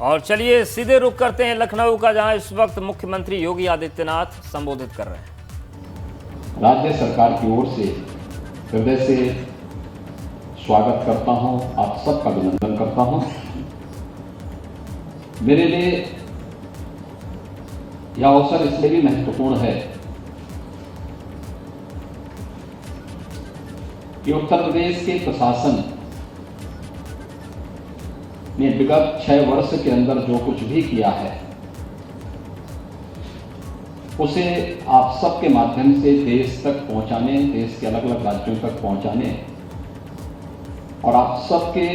और चलिए सीधे रुख करते हैं लखनऊ का, जहां इस वक्त मुख्यमंत्री योगी आदित्यनाथ संबोधित कर रहे हैं। राज्य सरकार की ओर से हृदय से स्वागत करता हूं, आप सबका अभिनंदन करता हूं। मेरे लिए यह अवसर इसलिए भी महत्वपूर्ण है कि उत्तर प्रदेश के प्रशासन ने विगत 6 वर्ष के अंदर जो कुछ भी किया है उसे आप सबके माध्यम से देश तक पहुंचाने, देश के अलग अलग राज्यों तक पहुंचाने और आप सबके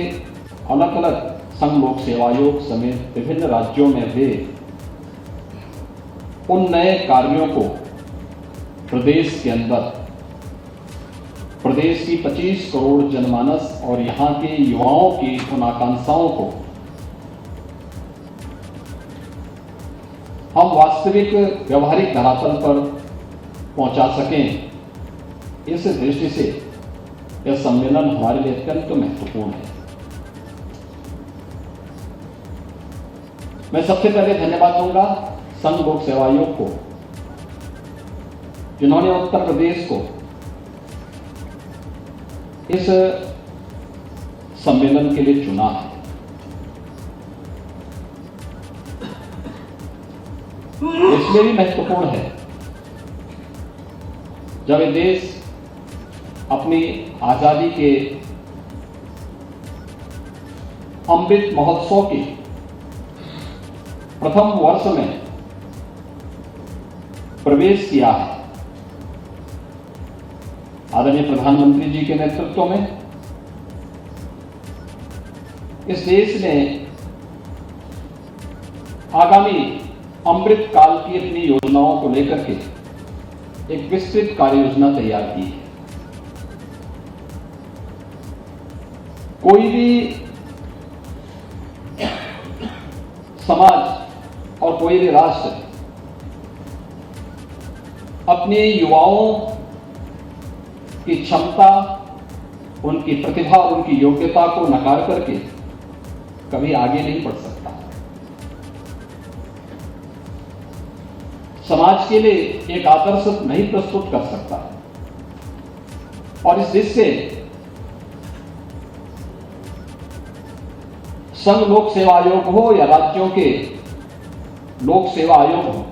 अलग अलग संघ लोक सेवा आयोग समेत विभिन्न राज्यों में हुए उन नए कार्यों को प्रदेश के अंदर, प्रदेश की 25 करोड़ जनमानस और यहां के युवाओं की उन आकांक्षाओं को हम वास्तविक व्यवहारिक धरातल पर पहुंचा सकें, इस दृष्टि से यह सम्मेलन हमारे लिए अत्यंत महत्वपूर्ण है। मैं सबसे पहले धन्यवाद दूंगा संघ लोक सेवा आयोग को, जिन्होंने उत्तर प्रदेश को इस सम्मेलन के लिए चुना है। इसलिए भी महत्वपूर्ण है जब ये देश अपनी आजादी के अमृत महोत्सव के प्रथम वर्ष में प्रवेश किया है। आदरणीय प्रधानमंत्री जी के नेतृत्व में इस देश ने आगामी अमृत काल की अपनी योजनाओं को लेकर के एक विस्तृत कार्य योजना तैयार की है। कोई भी समाज और कोई भी राष्ट्र अपने युवाओं की क्षमता, उनकी प्रतिभा और उनकी योग्यता को नकार करके कभी आगे नहीं बढ़ सकता। समाज के लिए एक आदर्श नहीं प्रस्तुत कर सकता। और इस दृष्टि से संघ लोक सेवा आयोग हो या राज्यों के लोक सेवा आयोग हो,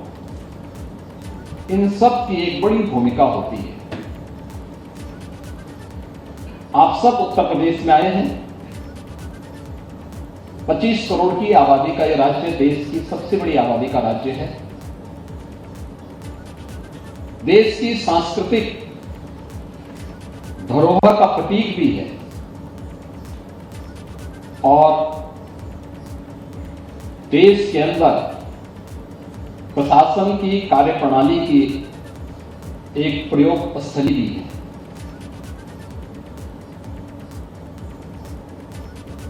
इन सब की एक बड़ी भूमिका होती है। आप सब उत्तर प्रदेश में आए हैं। 25 करोड़ की आबादी का यह राज्य देश की सबसे बड़ी आबादी का राज्य है। देश की सांस्कृतिक धरोहर का प्रतीक भी है और देश के अंदर प्रशासन की कार्यप्रणाली की एक प्रयोग स्थली भी है।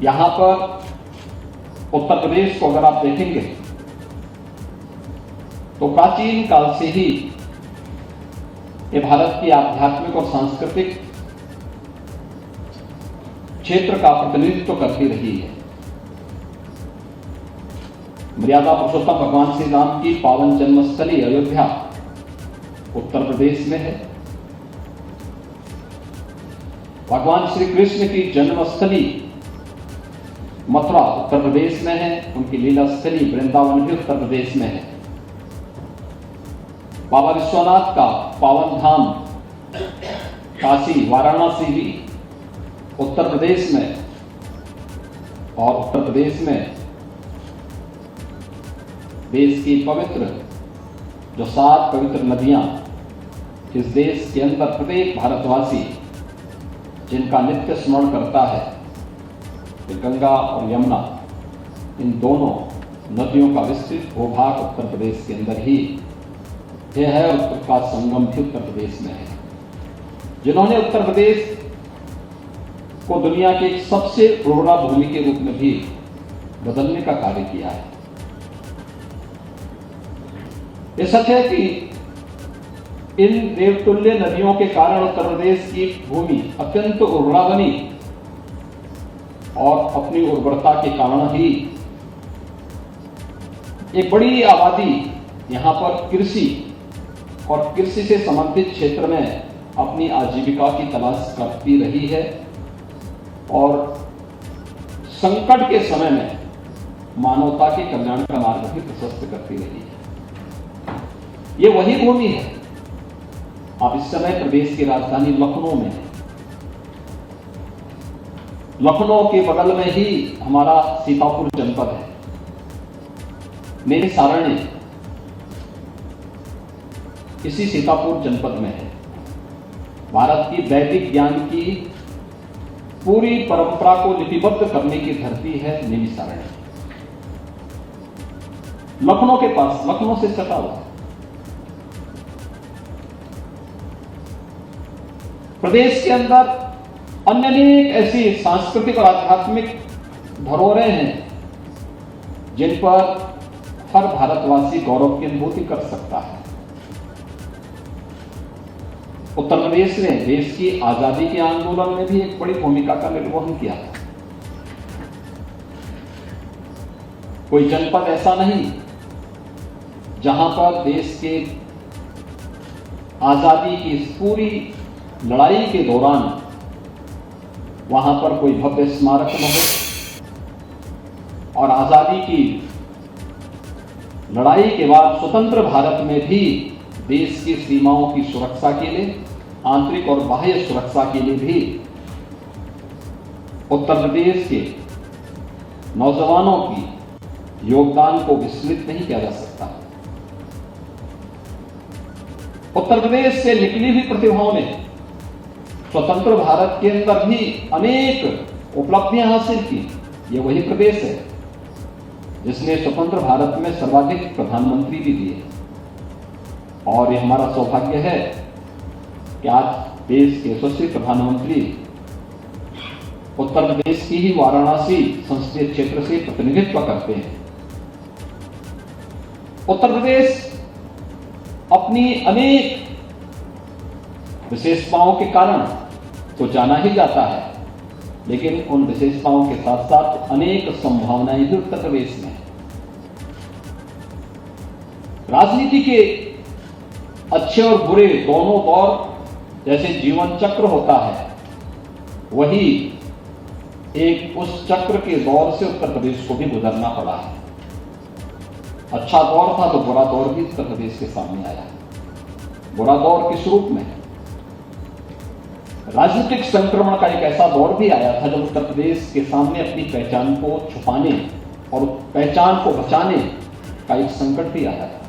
यहां पर उत्तर प्रदेश को अगर आप देखेंगे तो प्राचीन काल से ही ये भारत की आध्यात्मिक और सांस्कृतिक क्षेत्र का प्रतिनिधित्व करती रही है। मर्यादा पुरुषोत्तम भगवान श्री राम की पावन जन्मस्थली अयोध्या उत्तर प्रदेश में है। भगवान श्री कृष्ण की जन्मस्थली मथुरा उत्तर प्रदेश में है। उनकी लीला स्थली वृंदावन भी उत्तर प्रदेश में है। बाबा विश्वनाथ का पावन धाम काशी वाराणसी भी उत्तर प्रदेश में, और उत्तर प्रदेश में देश की पवित्र जो 7 पवित्र नदियां इस देश के अंदर प्रत्येक भारतवासी जिनका नित्य स्मरण करता है, गंगा और यमुना, इन दोनों नदियों का विस्तृत भूभाग उत्तर प्रदेश के अंदर ही यह है। उत्तर का संगम भी उत्तर प्रदेश में है। जिन्होंने उत्तर प्रदेश को दुनिया के एक सबसे उर्वरा भूमि के रूप में भी बदलने का कार्य किया है। यह सच है कि इन देवतुल्य नदियों के कारण उत्तर प्रदेश की भूमि अत्यंत उर्वरा बनी और अपनी उर्वरता के कारण ही एक बड़ी आबादी यहाँ पर कृषि और कृषि से संबंधित क्षेत्र में अपनी आजीविका की तलाश करती रही है और संकट के समय में मानवता के कल्याण का मार्ग भी प्रशस्त करती रही है। ये वही भूमि है। आप इस समय प्रदेश की राजधानी लखनऊ में हैं। लखनऊ के बगल में ही हमारा सीतापुर जनपद है। मेरी सारणी इसी सीतापुर जनपद में है। भारत की वैदिक ज्ञान की पूरी परंपरा को लिपिबद्ध करने की धरती है नैमिषारण्य। लखनऊ के पास, लखनऊ से सटा हुआ। प्रदेश के अंदर अन्य अनेक ऐसी सांस्कृतिक और आध्यात्मिक धरोहरें हैं जिन पर हर भारतवासी गौरव की अनुभूति कर सकता है। उत्तर प्रदेश ने देश की आजादी के आंदोलन में भी एक बड़ी भूमिका का निर्वहन किया था। कोई जनपद ऐसा नहीं जहां पर देश के आजादी की इस पूरी लड़ाई के दौरान वहां पर कोई भव्य स्मारक न हो और आजादी की लड़ाई के बाद स्वतंत्र भारत में भी देश की सीमाओं की सुरक्षा के लिए, आंतरिक और बाह्य सुरक्षा के लिए भी उत्तर प्रदेश के नौजवानों की योगदान को विस्मृत नहीं किया जा सकता। उत्तर प्रदेश से निकली हुई प्रतिभाओं ने स्वतंत्र भारत के अंदर भी अनेक उपलब्धियां हासिल की। यह वही प्रदेश है जिसने स्वतंत्र भारत में सर्वाधिक प्रधानमंत्री भी दिए और यह हमारा सौभाग्य है कि आज देश के यशस्वी प्रधानमंत्री उत्तर प्रदेश की ही वाराणसी संसदीय क्षेत्र से प्रतिनिधित्व करते हैं। उत्तर प्रदेश अपनी अनेक विशेषताओं के कारण तो जाना ही जाता है, लेकिन उन विशेषताओं के साथ साथ अनेक संभावनाएं भी उत्तर प्रदेश में है। राजनीति के अच्छे और बुरे दोनों दौर जैसे जीवन चक्र होता है, वही एक उस चक्र के दौर से उत्तर प्रदेश को भी गुजरना पड़ा है। अच्छा दौर था तो बुरा दौर भी उत्तर प्रदेश के सामने आया। बुरा दौर किस रूप में? राजनीतिक संक्रमण का एक ऐसा दौर भी आया था जब उत्तर प्रदेश के सामने अपनी पहचान को छुपाने और पहचान को बचाने का एक संकट भी आया था।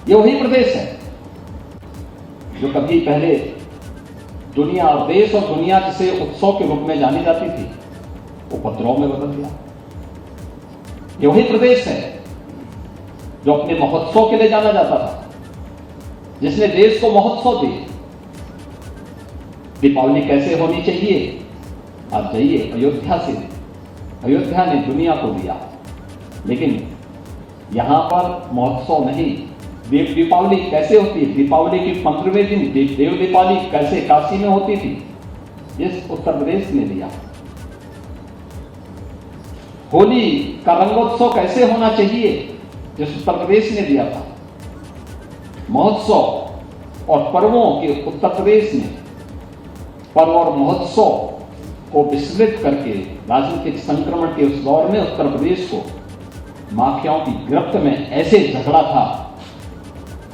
यह वही प्रदेश है जो कभी पहले दुनिया और देश और दुनिया जिसे उत्सव के रूप में जानी जाती थी, वो उपद्रव में बदल गया। यह वही प्रदेश है जो अपने महोत्सव के लिए जाना जाता था, जिसने देश को महोत्सव दिए। दीपावली कैसे होनी चाहिए? आप जाइए अयोध्या से, अयोध्या ने दुनिया को दिया, लेकिन यहां पर महोत्सव नहीं। दीपावली कैसे होती है? दीपावली के 15वें दिन देव दीपावली कैसे काशी में होती थी, जिस उत्तर प्रदेश ने दिया। होली का रंगोत्सव कैसे होना चाहिए, जिस उत्तर प्रदेश ने दिया था। महोत्सव और पर्वों के उत्तर प्रदेश ने पर्व और महोत्सव को विस्मृत करके राजनीतिक संक्रमण के उस दौर में उत्तर प्रदेश को माफियाओं की गिरफ्त में ऐसे झगड़ा था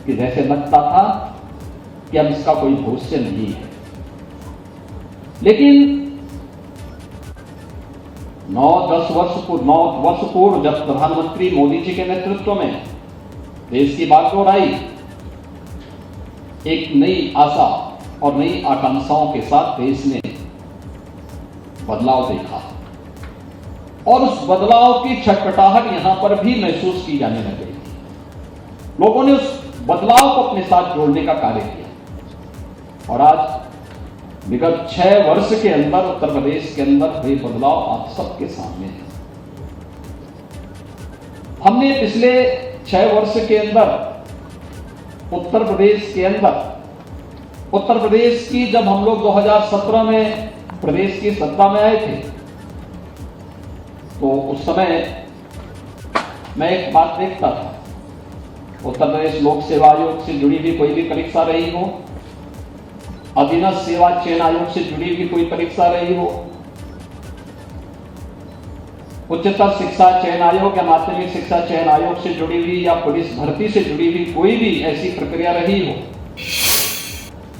कि जैसे लगता था कि अब इसका कोई भविष्य नहीं है। लेकिन 9 वर्ष पूर्व जब प्रधानमंत्री मोदी जी के नेतृत्व में देश की बागडोर आई, एक नई आशा और नई आकांक्षाओं के साथ देश ने बदलाव देखा और उस बदलाव की छटपटाहट यहां पर भी महसूस की जाने लग गई थी। लोगों ने उस बदलाव को अपने साथ जोड़ने का कार्य किया और आज विगत 6 वर्ष के अंदर उत्तर प्रदेश के अंदर हुए बदलाव आप सबके सामने है। हमने पिछले 6 वर्ष के अंदर उत्तर प्रदेश की जब हम लोग 2017 में प्रदेश की सत्ता में आए थे, तो उस समय मैं एक बात देखता था, उत्तर प्रदेश लोक सेवा आयोग से जुड़ी हुई कोई भी परीक्षा रही हो, अधीनस्थ सेवा चयन आयोग से जुड़ी हुई कोई परीक्षा रही हो, उच्चतर शिक्षा चयन आयोग या माध्यमिक शिक्षा चयन आयोग से जुड़ी हुई या पुलिस भर्ती से जुड़ी हुई कोई भी ऐसी प्रक्रिया रही हो,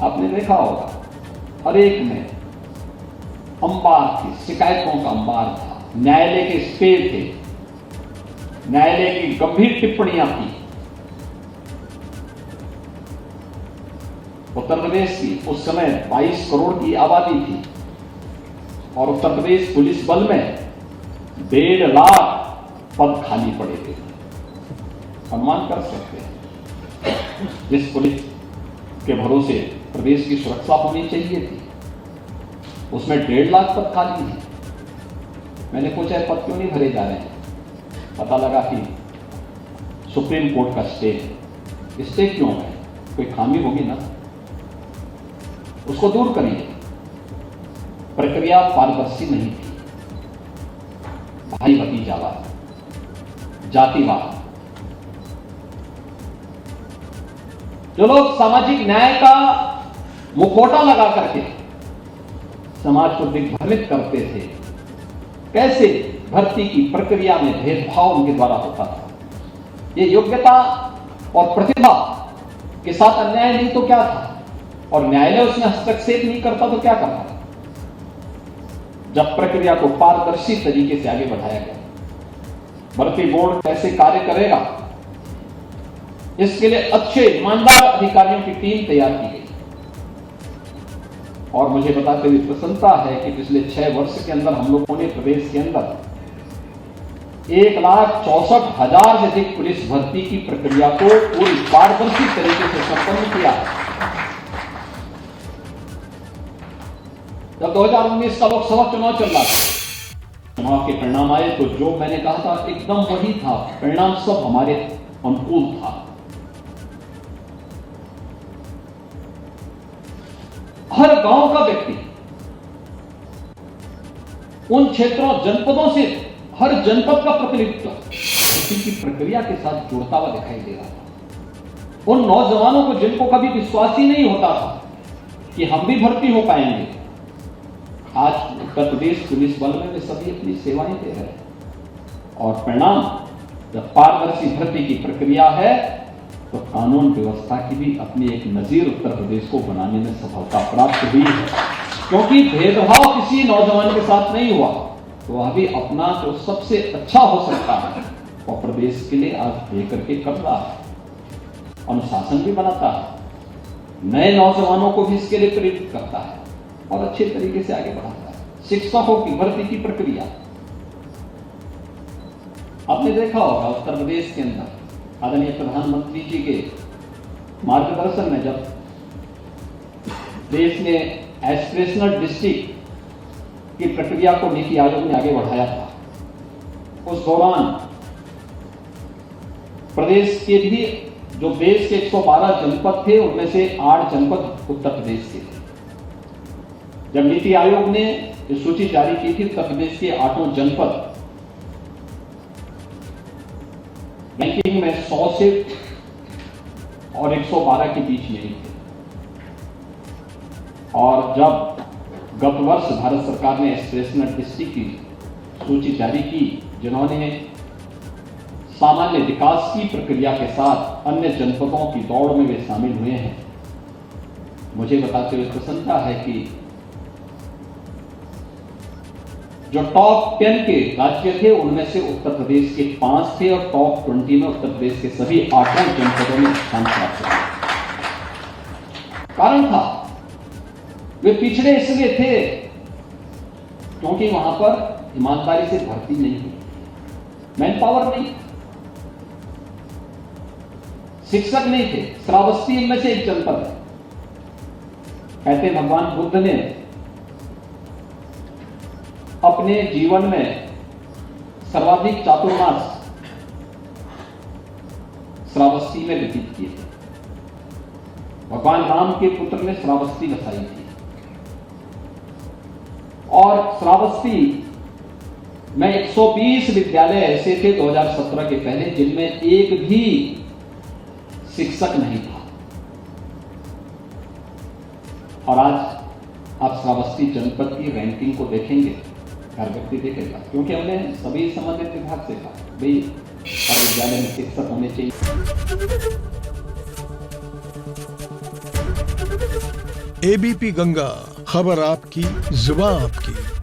आपने देखा होगा हर एक में अंबार थी, शिकायतों का अंबार था, न्यायालय के स्टे थे, न्यायालय की गंभीर टिप्पणियां थी। उत्तर प्रदेश की उस समय 22 करोड़ की आबादी थी और उत्तर प्रदेश पुलिस बल में 1.5 लाख पद खाली पड़े थे। अनुमान कर सकते हैं जिस पुलिस के भरोसे प्रदेश की सुरक्षा होनी चाहिए थी, उसमें 1.5 लाख पद खाली हैं। मैंने पूछा पद क्यों नहीं भरे जा रहे हैं? पता लगा कि सुप्रीम कोर्ट का स्टे है। स्टे क्यों है? कोई खामी होगी ना, उसको दूर करिए। प्रक्रिया पारदर्शी नहीं थी, भाई भतीजावाद, जातिवाद। जो लोग सामाजिक न्याय का मुखौटा लगा करके समाज को दिग्भ्रमित करते थे, कैसे भर्ती की प्रक्रिया में भेदभाव उनके द्वारा होता था। ये योग्यता और प्रतिभा के साथ अन्याय नहीं तो क्या था, और न्यायालय उसमें हस्तक्षेप नहीं करता तो क्या करता। जब प्रक्रिया को पारदर्शी तरीके से आगे बढ़ाया गया, भर्ती बोर्ड कैसे कार्य करेगा, इसके लिए अच्छे ईमानदार अधिकारियों की टीम तैयार की गई। और मुझे बताते हुए प्रसन्नता है कि पिछले 6 वर्ष के अंदर हम लोगों ने प्रदेश के अंदर 1,64,000 से अधिक पुलिस भर्ती की प्रक्रिया को पूरी पारदर्शी तरीके से संपन्न किया। जब 2019 का लोकसभा चुनाव चल रहा था, चुनाव के परिणाम आए तो जो मैंने कहा था एकदम वही था, परिणाम सब हमारे अनुकूल था। हर गांव का व्यक्ति उन क्षेत्रों जनपदों से हर जनपद का प्रतिनिधित्व भर्ती की प्रक्रिया के साथ जुड़ता हुआ दिखाई दे रहा था। उन नौजवानों को जिनको कभी विश्वास ही नहीं होता था कि हम भी भर्ती हो पाएंगे, आज उत्तर प्रदेश पुलिस बल में वे सभी अपनी सेवाएं दे रहे हैं। और परिणाम जब पारदर्शी भर्ती की प्रक्रिया है तो कानून व्यवस्था की भी अपनी एक नजीर उत्तर प्रदेश को बनाने में सफलता प्राप्त हुई है। क्योंकि भेदभाव किसी नौजवान के साथ नहीं हुआ, तो वह भी अपना जो सबसे अच्छा हो सकता है वह प्रदेश के लिए आज देकर के कर रहा है। अनुशासन भी बनाता है, नए नौजवानों को भी इसके लिए प्रेरित करता है और अच्छे तरीके से आगे बढ़ाता है। शिक्षकों की भर्ती की प्रक्रिया आपने देखा होगा, उत्तर प्रदेश के अंदर आदरणीय प्रधानमंत्री जी के मार्गदर्शन में जब देश ने एस्पिरेशनल डिस्ट्रिक्ट की प्रक्रिया को नीति आयोग ने आगे बढ़ाया था, उस दौरान प्रदेश के भी जो देश के 112 जनपद थे उनमें से 8 जनपद उत्तर प्रदेश के थे। जब नीति आयोग ने ये सूची जारी की थी, उत्तर प्रदेश के 8 जनपद रैंकिंग में 100 से और 112 के बीच में ही थे। और जब गत वर्ष भारत सरकार ने एस्पिरेशनल डिस्ट्रिक्ट की सूची जारी की, जिन्होंने सामान्य विकास की प्रक्रिया के साथ अन्य जनपदों की दौड़ में वे शामिल हुए हैं, मुझे बताते हुए प्रसन्नता है कि जो टॉप 10 के राज्य थे उनमें से उत्तर प्रदेश के 5 थे और टॉप 20 में उत्तर प्रदेश के सभी 8 जनपदों में स्थान प्राप्त किया। कारण था वे पिछड़े इसलिए थे क्योंकि वहां पर ईमानदारी से भर्ती नहीं हुई, मैन पावर नहीं, शिक्षक नहीं थे। श्रावस्ती इनमें से एक जनपद है। कहते भगवान बुद्ध ने अपने जीवन में सर्वाधिक चातुर्मास श्रावस्ती में व्यतीत किए थे। भगवान राम के पुत्र ने श्रावस्ती बसाई थी और श्रावस्ती मैं 120 विद्यालय ऐसे थे 2017 के पहले जिनमें एक भी शिक्षक नहीं था, और आज आप श्रावस्ती जनपद की रैंकिंग को देखेंगे, हर व्यक्ति देखेगा, क्योंकि हमने सभी संबंधित विभाग से कहा भाई हर विद्यालय में शिक्षक होने चाहिए। एबीपी गंगा, खबर आपकी, जुबान आपकी।